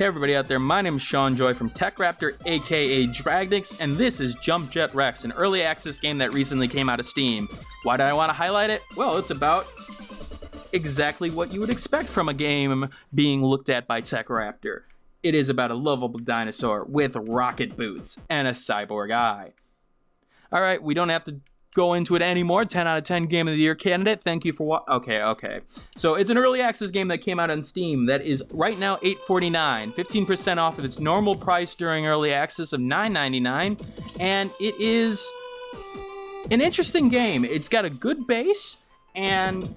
Hey everybody out there, my name is Sean Joy from TechRaptor, aka Dragnix, and this is JumpJet Rex, an early access game that recently came out of Steam. Why did I want to highlight it? Well, it's about exactly what you would expect from a game being looked at by TechRaptor. It is about a lovable dinosaur with rocket boots and a cyborg eye. Alright, we don't have to go into it anymore. 10 out of 10 Game of the Year candidate. Thank you for Okay. So it's an early access game that came out on Steam that is right now $8.49, 15% off of its normal price during early access of $9.99, and it is an interesting game. It's got a good base, and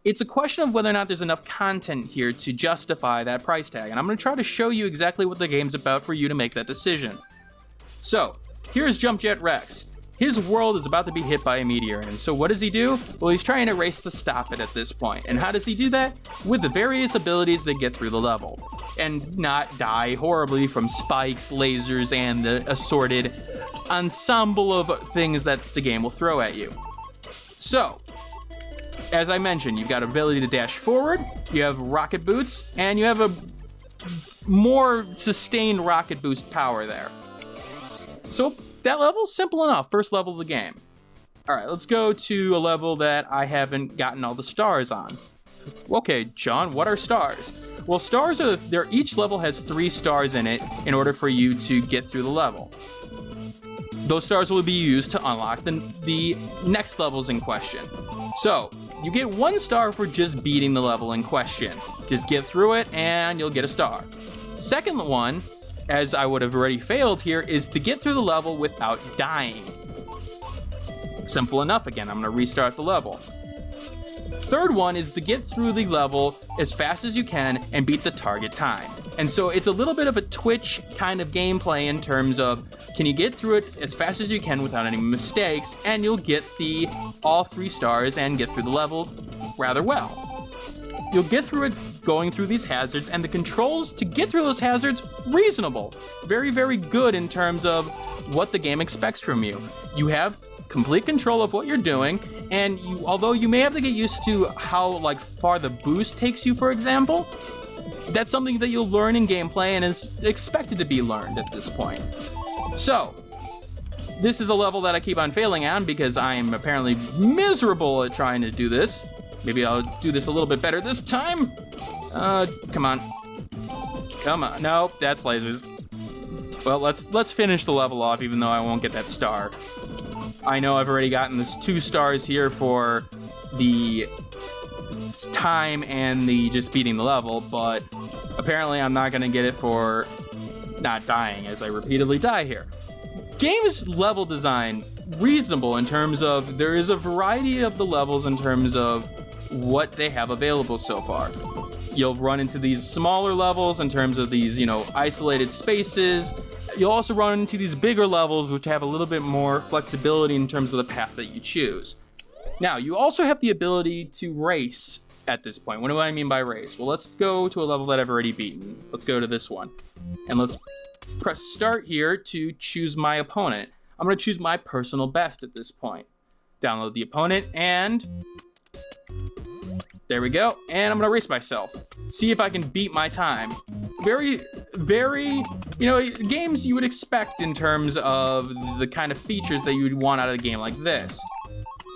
it's a question of whether or not there's enough content here to justify that price tag, and I'm going to try to show you exactly what the game's about for you to make that decision. So, here's JumpJet Rex. His world is about to be hit by a meteor, and so what does he do? Well, he's trying to race to stop it at this point. And how does he do that? With the various abilities that get through the level, and not die horribly from spikes, lasers, and the assorted ensemble of things that the game will throw at you. So, as I mentioned, you've got ability to dash forward, you have rocket boots, and you have a more sustained rocket boost power there. So, that level, simple enough. First level of the game. Alright, let's go to a level that I haven't gotten all the stars on. Okay, John, what are stars? Well, stars are, each level has 3 stars in it in order for you to get through the level. Those stars will be used to unlock the next levels in question. So, you get 1 star for just beating the level in question. Just get through it and you'll get a star. Second one, as I would have already failed here, is to get through the level without dying. Simple enough. Again, I'm going to restart the level. Third one is to get through the level as fast as you can and beat the target time. And so it's a little bit of a Twitch kind of gameplay in terms of, can you get through it as fast as you can without any mistakes, and you'll get all 3 stars and get through the level rather well. You'll get through it going through these hazards, and the controls to get through those hazards, reasonable. Very, very good in terms of what the game expects from you. You have complete control of what you're doing, and although you may have to get used to how far the boost takes you, for example, that's something that you'll learn in gameplay and is expected to be learned at this point. So, this is a level that I keep on failing on because I am apparently miserable at trying to do this. Maybe I'll do this a little bit better this time. Come on. Come on. No, that's lasers. Well, let's finish the level off, even though I won't get that star. I know I've already gotten this 2 stars here for the time and the just beating the level, but apparently I'm not gonna get it for not dying, as I repeatedly die here. Game's level design, reasonable in terms of there is a variety of the levels in terms of what they have available so far. You'll run into these smaller levels in terms of these, isolated spaces. You'll also run into these bigger levels which have a little bit more flexibility in terms of the path that you choose. Now, you also have the ability to race at this point. What do I mean by race? Well, let's go to a level that I've already beaten. Let's go to this one. And let's press start here to choose my opponent. I'm going to choose my personal best at this point. Download the opponent, and there we go. And I'm going to race myself. See if I can beat my time. Very, very, games you would expect in terms of the kind of features that you would want out of a game like this.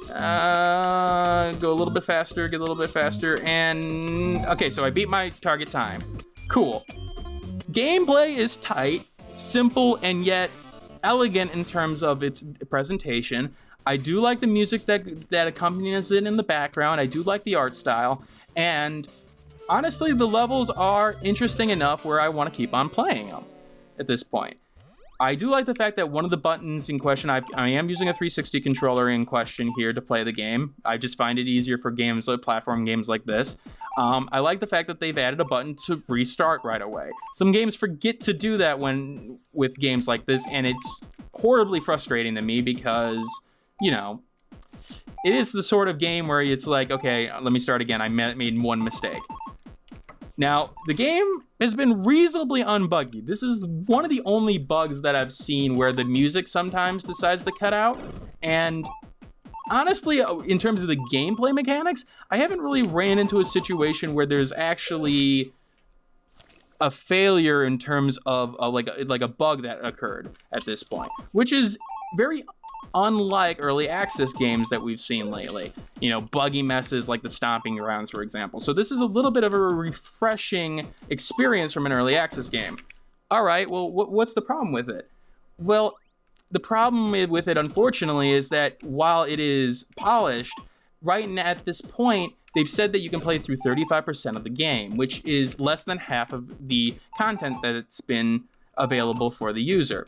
Go a little bit faster, get a little bit faster, and okay, so I beat my target time. Cool. Gameplay is tight, simple, and yet elegant in terms of its presentation. I do like the music that accompanies it in the background. I do like the art style, and honestly, the levels are interesting enough where I want to keep on playing them at this point. I do like the fact that one of the buttons in question, I am using a 360 controller in question here to play the game. I just find it easier for games like platform games like this. I like the fact that they've added a button to restart right away. Some games forget to do that with games like this, and it's horribly frustrating to me because, it is the sort of game where it's like, okay, let me start again. I made one mistake. Now, the game has been reasonably unbuggy. This is one of the only bugs that I've seen where the music sometimes decides to cut out. And honestly, in terms of the gameplay mechanics, I haven't really ran into a situation where there's actually a failure in terms of like a bug that occurred at this point, which is very unlike early access games that we've seen lately. You know, buggy messes like the stomping grounds, for example. So this is a little bit of a refreshing experience from an early access game. All right, well, what's the problem with it? Well, the problem with it, unfortunately, is that while it is polished, right now at this point, they've said that you can play through 35% of the game, which is less than half of the content that's been available for the user.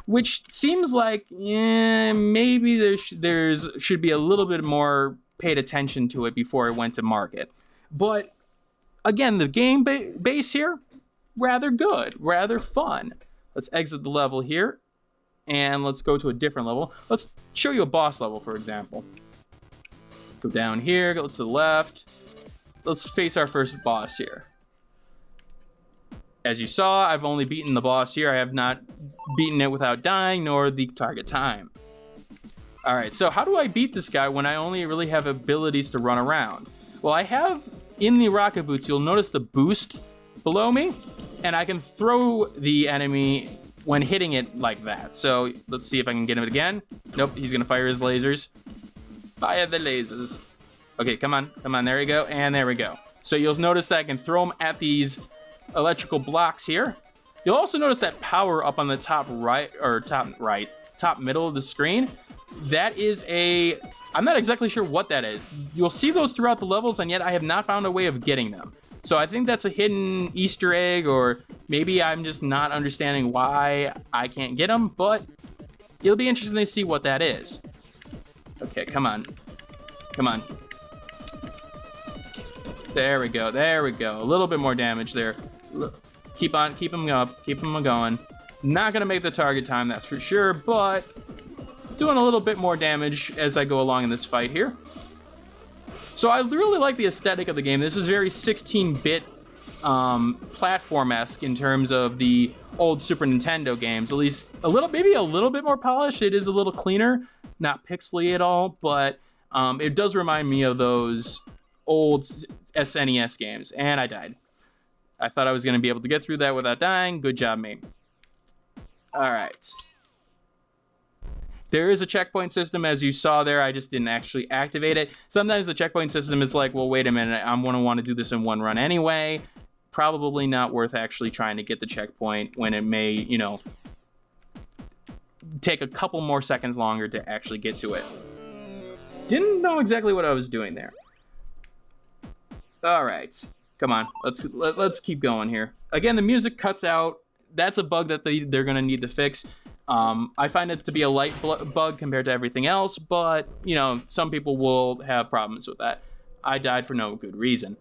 Which seems like, maybe there should be a little bit more paid attention to it before it went to market. But again, the game base here, rather good, rather fun. Let's exit the level here, and let's go to a different level. Let's show you a boss level, for example. Go down here, go to the left. Let's face our first boss here. As you saw, I've only beaten the boss here. I have not beaten it without dying, nor the target time. All right, so how do I beat this guy when I only really have abilities to run around? Well, I have, in the rocket boots, you'll notice the boost below me, and I can throw the enemy when hitting it like that. So let's see if I can get him again. Nope, he's gonna fire his lasers. Fire the lasers. Okay, come on, there we go, and there we go. So you'll notice that I can throw them at these electrical blocks here. You'll also notice that power up on the top middle of the screen. That is I'm not exactly sure what that is. You'll see those throughout the levels, and yet I have not found a way of getting them. So I think that's a hidden Easter egg, or maybe I'm just not understanding why I can't get them, but it'll be interesting to see what that is. Okay, come on. There we go. A little bit more damage there. Keep them up, keep them going. Not gonna make the target time, that's for sure, but doing a little bit more damage as I go along in this fight here. So I really like the aesthetic of the game. This is very 16-bit platform-esque in terms of the old Super Nintendo games. At least maybe a little bit more polished. It is a little cleaner, not pixely at all, but it does remind me of those old SNES games. And I died. I thought I was going to be able to get through that without dying. Good job, me. All right. There is a checkpoint system, as you saw there. I just didn't actually activate it. Sometimes the checkpoint system is like, well, wait a minute. I'm going to want to do this in one run anyway. Probably not worth actually trying to get the checkpoint when it may, you know, take a couple more seconds longer to actually get to it. Didn't know exactly what I was doing there. All right. Come on. Let's keep going here. Again, the music cuts out. That's a bug that they're going to need to fix. I find it to be a light bug compared to everything else, but, you know, some people will have problems with that. I died for no good reason.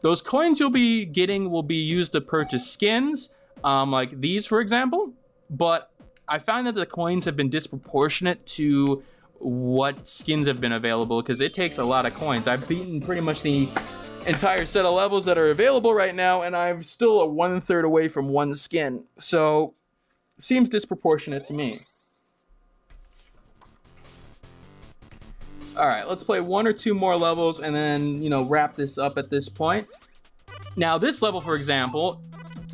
Those coins you'll be getting will be used to purchase skins, like these, for example, but I find that the coins have been disproportionate to what skins have been available, because it takes a lot of coins. I've beaten pretty much the entire set of levels that are available right now, and I'm still a 1/3 away from one skin, so seems disproportionate to me. All right, let's play one or two more levels and then, you know, wrap this up at this point. Now, this level, for example,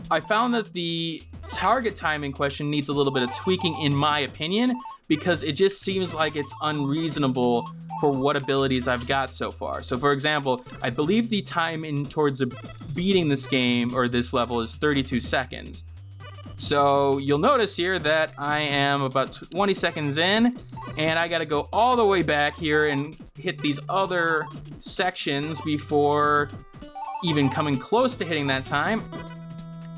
I found that the target timing question needs a little bit of tweaking, in my opinion, because it just seems like it's unreasonable for what abilities I've got so far. So, for example, I believe the time towards beating this game or this level is 32 seconds. So you'll notice here that I am about 20 seconds in, and I gotta go all the way back here and hit these other sections before even coming close to hitting that time,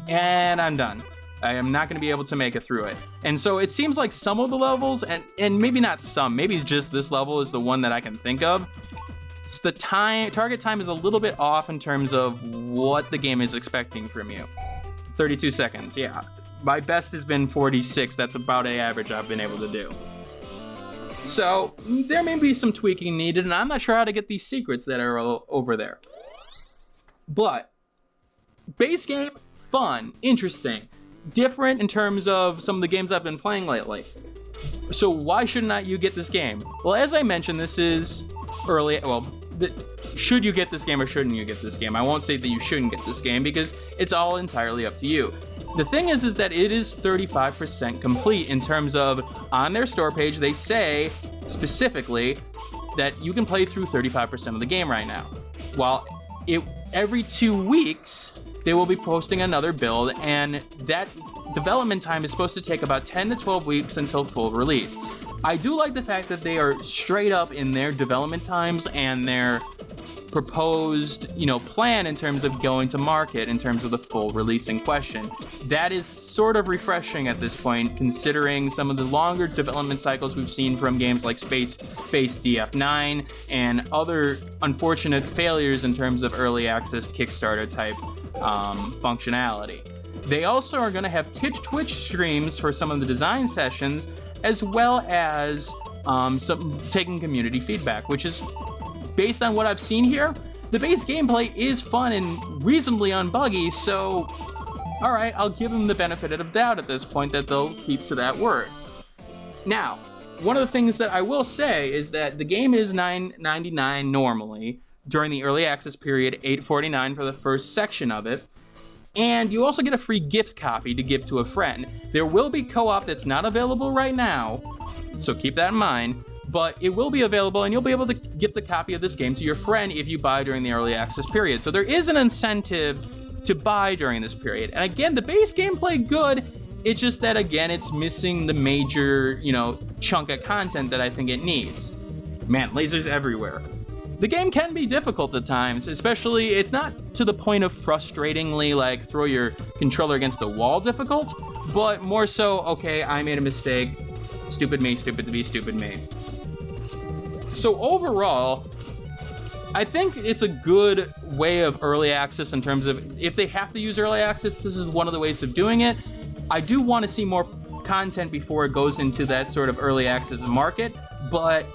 and I'm done. I am not gonna be able to make it through it. And so it seems like some of the levels, and maybe not some, maybe just this level is the one that I can think of, it's the target time is a little bit off in terms of what the game is expecting from you. 32 seconds, yeah. My best has been 46. That's about an average I've been able to do. So there may be some tweaking needed, and I'm not sure how to get these secrets that are over there. But base game, fun, interesting, different in terms of some of the games I've been playing lately. So why should not you get this game? Well, as I mentioned, this is early. Well, should you get this game or shouldn't you get this game? I won't say that you shouldn't get this game because it's all entirely up to you. The thing is that it is 35% complete in terms of, on their store page, they say specifically that you can play through 35% of the game right now. While every 2 weeks, they will be posting another build, and that development time is supposed to take about 10 to 12 weeks until full release. I do like the fact that they are straight up in their development times and their proposed, plan in terms of going to market in terms of the full release in question. That is sort of refreshing at this point, considering some of the longer development cycles we've seen from games like Space DF9 and other unfortunate failures in terms of early access Kickstarter type functionality. They also are going to have Twitch streams for some of the design sessions, as well as some taking community feedback, which is, based on what I've seen here, the base gameplay is fun and reasonably unbuggy, so alright, I'll give them the benefit of the doubt at this point that they'll keep to that word. Now, one of the things that I will say is that the game is $9.99 normally during the early access period, $8.49 for the first section of it, and you also get a free gift copy to give to a friend. There will be co-op that's not available right now, so keep that in mind. But it will be available, and you'll be able to gift a copy of this game to your friend if you buy during the early access period. So there is an incentive to buy during this period. And again, the base gameplay good. It's just that, again, it's missing the major, chunk of content that I think it needs. Man, lasers everywhere. The game can be difficult at times, especially it's not to the point of frustratingly like throw your controller against the wall difficult, but more so, okay, I made a mistake. Stupid me, stupid to be stupid me. So overall, I think it's a good way of early access in terms of if they have to use early access, this is one of the ways of doing it. I do want to see more content before it goes into that sort of early access market, but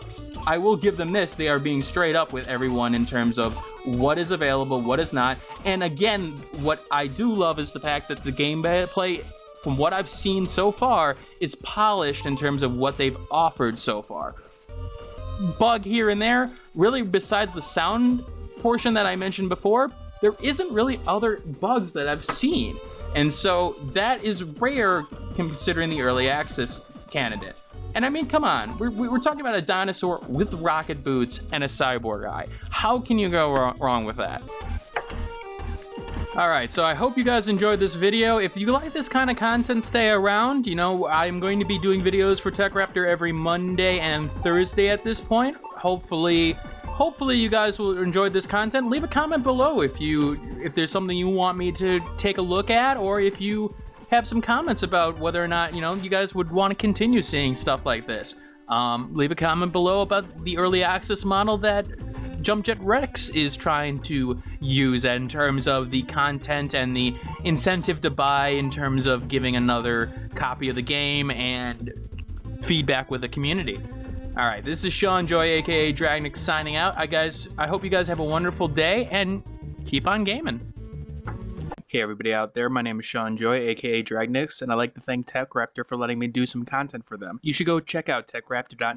I will give them this. They are being straight up with everyone in terms of what is available, what is not. And again, what I do love is the fact that the gameplay, from what I've seen so far, is polished in terms of what they've offered so far. Bug here and there, really besides the sound portion that I mentioned before, there isn't really other bugs that I've seen. And so that is rare considering the early access candidate. And I mean, come on, we're talking about a dinosaur with rocket boots and a cyborg eye. How can you go wrong with that? Alright, so I hope you guys enjoyed this video. If you like this kind of content, stay around. I'm going to be doing videos for TechRaptor every Monday and Thursday at this point. Hopefully you guys will enjoy this content. Leave a comment below if there's something you want me to take a look at, or if you have some comments about whether or not, you guys would want to continue seeing stuff like this. Leave a comment below about the early access model that JumpJet Rex is trying to use in terms of the content and the incentive to buy in terms of giving another copy of the game and feedback with the community. Alright, this is Sean Joy, aka Dragnix, signing out. I hope you guys have a wonderful day and keep on gaming. Hey everybody out there, my name is Sean Joy, aka Dragnix, and I'd like to thank TechRaptor for letting me do some content for them. You should go check out TechRaptor.net